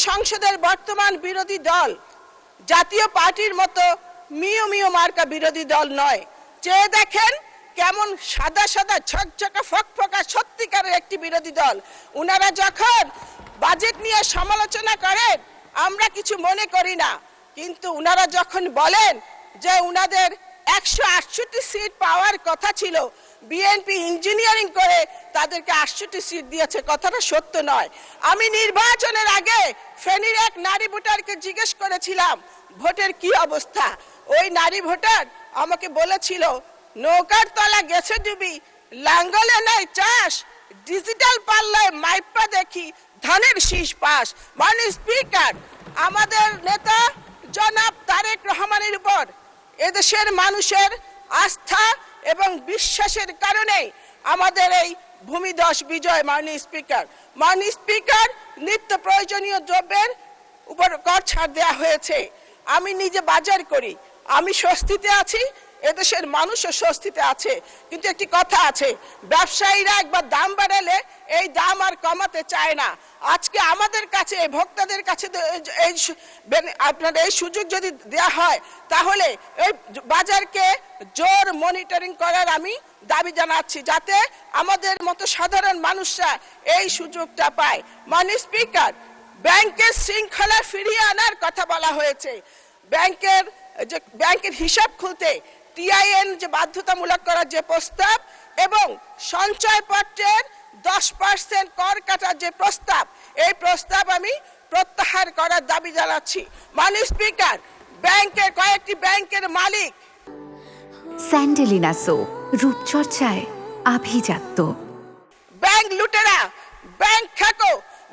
সংসদের বর্তমান বিরোধী দল জাতীয় পার্টির মতো মিও মিও মার্কা বিরোধী দল নয়। চেয়ে দেখেন কেমন সাদা সাদা ঝকঝকা ফকফকা সত্যিকারের একটি বিরোধী দল। উনারা যখন বাজেট নিয়ে সমালোচনা করেন আমরা কিছু মনে করি না, কিন্তু উনারা যখন বলেন যে উনাদের 168 সিট পাওয়ার কথা ছিল, বিএনপি ইঞ্জিনিয়ারিং করে তাদেরকে 68 সিট দিয়েছে, কথাটা সত্য নয়। আমি নির্বাচনের আগে ফেনীর এক নারী ভোটারকে জিজ্ঞেস করেছিলাম ভোটের কি অবস্থা। ওই নারী ভোটার আমাকে বলেছিল নৌকার তলা গেছে ডুবি, লাঙ্গলে নাই চাষ, ডিজিটাল পাল্লায় মাইপা দেখি ধানের শীষ পাস। মাননীয় স্পিকার, আমাদের নেতা জনাব তারেক রহমানের উপর এদেশের মানুষের আস্থা এবং বিশ্বাসের কারণে আমাদের এই ভূমিধস বিজয়। মাননীয় স্পিকার, নিত্য প্রয়োজনীয় দ্রব্যের উপর কর ছাড় দেওয়া হয়েছে। আমি নিজে বাজার করি, আমি স্বস্তিতে আছি, এদেশের মানুষও স্বস্তিতে আছে। কিন্তু একটি কথা আছে, ব্যবসায়ীরা একবার দাম বাড়ালে এই দাম আর কমাতে চায় না। আজকে আমাদের কাছে ভোক্তাদের কাছে আপনার এই সুযোগ যদি দেয়া হয় তাহলে এই বাজারকে জোর মনিটরিং করার আমি দাবি জানাচ্ছি, যাতে আমাদের মতো সাধারণ মানুষরা এই সুযোগটা পায়। মাননীয় স্পিকার, ব্যাংকের শৃঙ্খলা ফিরিয়ে আনার কথা বলা হয়েছে। ব্যাংকের হিসাব খুলতে টিআইএন যে বাধ্যতামূলক করার যে প্রস্তাব এবং সঞ্চয়পত্রের 10% কর কাটার যে প্রস্তাব, এই প্রস্তাব আমি প্রত্যাহার করার দাবি জানাচ্ছি। মাননীয় স্পিকার, কয়েকটি ব্যাংকের মালিক স্যান্ডেলিনা সো রূপচর্চায় আভিজাত্য। ব্যাংক লুটেরা, ব্যাংক ঠেকো,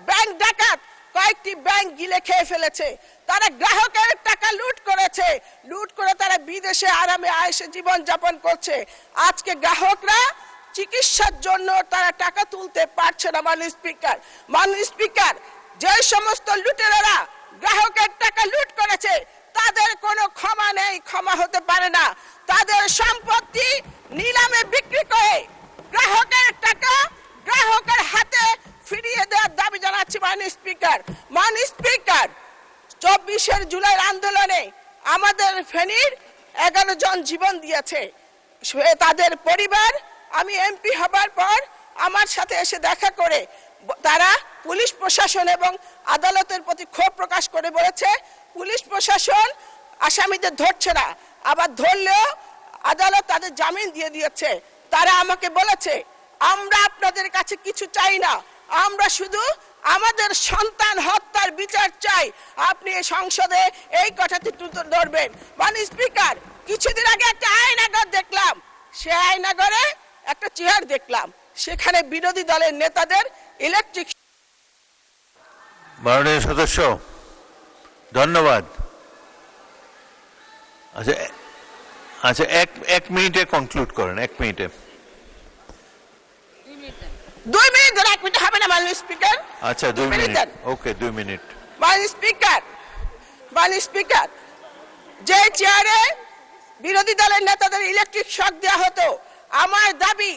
ব্যাংক ডাকাত কয়েকটি ব্যাংক গিলে খেয়ে ফেলেছে। তারা গ্রাহকের টাকা লুট করেছে, লুট করে তারা বিদেশে আরামে আয়েশে জীবন যাপন করছে। আজকে গ্রাহকরা চিকিৎসার জন্য তারা টাকা তুলতে পারছে না। মাননীয় স্পিকার, যে সমস্ত লুটেরারা গ্রাহকের টাকা লুট করেছে তাদের কোনো ক্ষমা নেই, ক্ষমা হতে পারে না। তাদের সম্পত্তি নিলামে বিক্রি করে গ্রাহকের টাকা গ্রাহকের হাতে ফিরিয়ে দেওয়ার দাবি জানাচ্ছি। মাননীয় স্পিকার, 24 জুলাই আন্দোলনে আমাদের ফেনীর 11 জন জীবন দিয়েছে। তাদের পরিবার আমি এমপি হবার পর আমার সাথে এসে দেখা করে তারা পুলিশ প্রশাসন এবং আদালতের প্রতি ক্ষোভ প্রকাশ করে বলেছে পুলিশ প্রশাসন আসামিদের ধরছে না, আবার ধরলেও আদালত তাদের জামিন দিয়ে দিয়েছে। তারা আমাকে বলেছে আমরা আপনাদের কাছে কিছু চাই না, আমরা শুধু আমাদের সন্তান হত্যার বিচার চাই। আপনি এই সংসদে এই কথাটি তুলে ধরবেন। মাননীয় স্পিকার, কিছুদিন আগে একটা আয়নাগর দেখলাম, সে আয়নাগরে একটা চেয়ার দেখলাম, সেখানে বিরোধী দলের নেতাদের ইলেকট্রিক। মাননীয় সদস্য, ধন্যবাদ। আচ্ছা, এক মিনিটে কনক্লুড করেন, 1 মিনিটে। 2 মিনিট, 1 মিনিট হবে না মাননীয় স্পিকার। আচ্ছা, 2 মিনিট, ওকে, 2 মিনিট। মাননীয় স্পিকার, যে চেয়ারে বিরোধী দলের নেতাদের ইলেকট্রিক শক দেওয়া হতো, আমার দাবি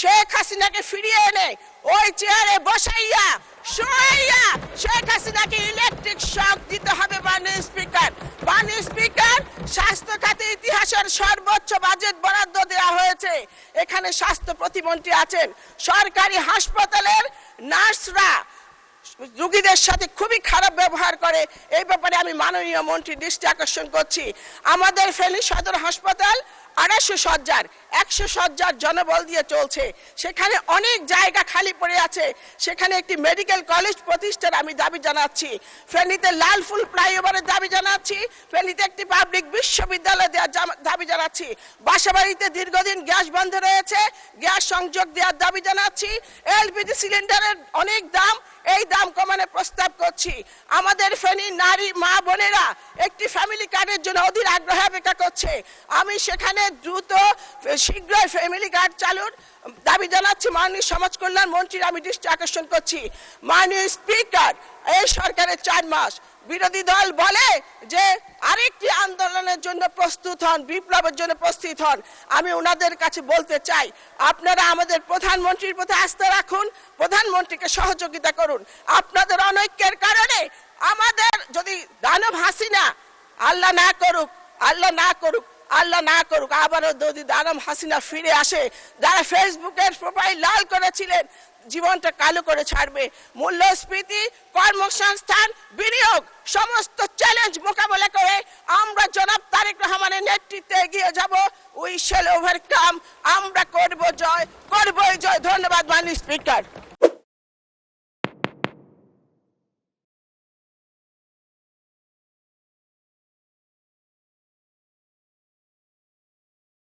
শেখ হাসিনাকে ফিরিয়ে এনে ওই চেয়ারে বসাইয়া শোয়াইয়া শেখ হাসিনাকে ইলেকট্রিক শক দিতে হবে। মাননীয় স্পিকার, স্বাস্থ্য খাতে ইতিহাসের সর্বোচ্চ বাজেট বরাদ্দ দেওয়া হয়েছে। এখানে স্বাস্থ্য প্রতিমন্ত্রী আছেন। সরকারি হাসপাতালের নার্সরা রোগীদের সাথে খুবই খারাপ ব্যবহার করে, এই ব্যাপারে আমি মাননীয় মন্ত্রীর দৃষ্টি আকর্ষণ করছি। আমাদের ফেনী সদর হাসপাতাল 250 শয্যার 100 শয্যার জনবল দিয়ে চলছে, সেখানে অনেক জায়গা খালি পড়ে আছে, সেখানে একটি মেডিকেল কলেজ প্রতিষ্ঠার আমি দাবি জানাচ্ছি। ফেনীতে লালফুল ফ্লাইওভারের দাবি জানাচ্ছি, ফেনীতে একটি পাবলিক বিশ্ববিদ্যালয় দেওয়ার দাবি জানাচ্ছি। বাসাবাড়িতে দীর্ঘদিন গ্যাস বন্ধ রয়েছে, গ্যাস সংযোগ দেওয়ার দাবি জানাচ্ছি। এলপিজি সিলিন্ডারের অনেক দাম, এই দাম কমানোর প্রস্তাব করছি। আমাদের ফেনীর নারী মা বোনেরা একটি ফ্যামিলি কার্ডের জন্য অধীর আগ্রহে অপেক্ষা করছে, আমি সেখানে দ্রুত শীঘ্রই ফ্যামিলি কার্ড চালুর দাবি জানাচ্ছি। মাননীয় সমাজ কল্যাণ মন্ত্রীর আমি দৃষ্টি আকর্ষণ করছি। মাননীয় স্পিকার, এই সরকারের 4 মাস, বিরোধী দল বলে যে আরেকটি আন্দোলনের জন্য প্রস্তুত হন, বিপ্লবের জন্য প্রস্তুত হন। আমি ওনাদের কাছে বলতে চাই, আপনারা আমাদের প্রধানমন্ত্রীর প্রতি আস্থা রাখুন, প্রধানমন্ত্রীকে সহযোগিতা করুন। আপনাদের অনৈক্যের কারণে আমাদের যদি দানব হাসিনা, আল্লাহ না করুক, আল্লাহ না করুক, আল্লাহ না করুক, আবারও যদি দানব হাসিনা ফিরে আসে, যারা ফেসবুকের প্রোফাইল লাল করেছিলেন জীবনটা কালো করে ছাড়বে। মূল্যস্ফীতি, কর্মসংস্থান, বিনিয়োগ সমস্ত চ্যালেঞ্জ মোকাবেলা করে আমরা জনাব তারেক রহমানের নেতৃত্বে এগিয়ে যাব। We shall overcome. আমরা করব জয়, করবই জয়। ধন্যবাদ মাননীয় স্পিকার।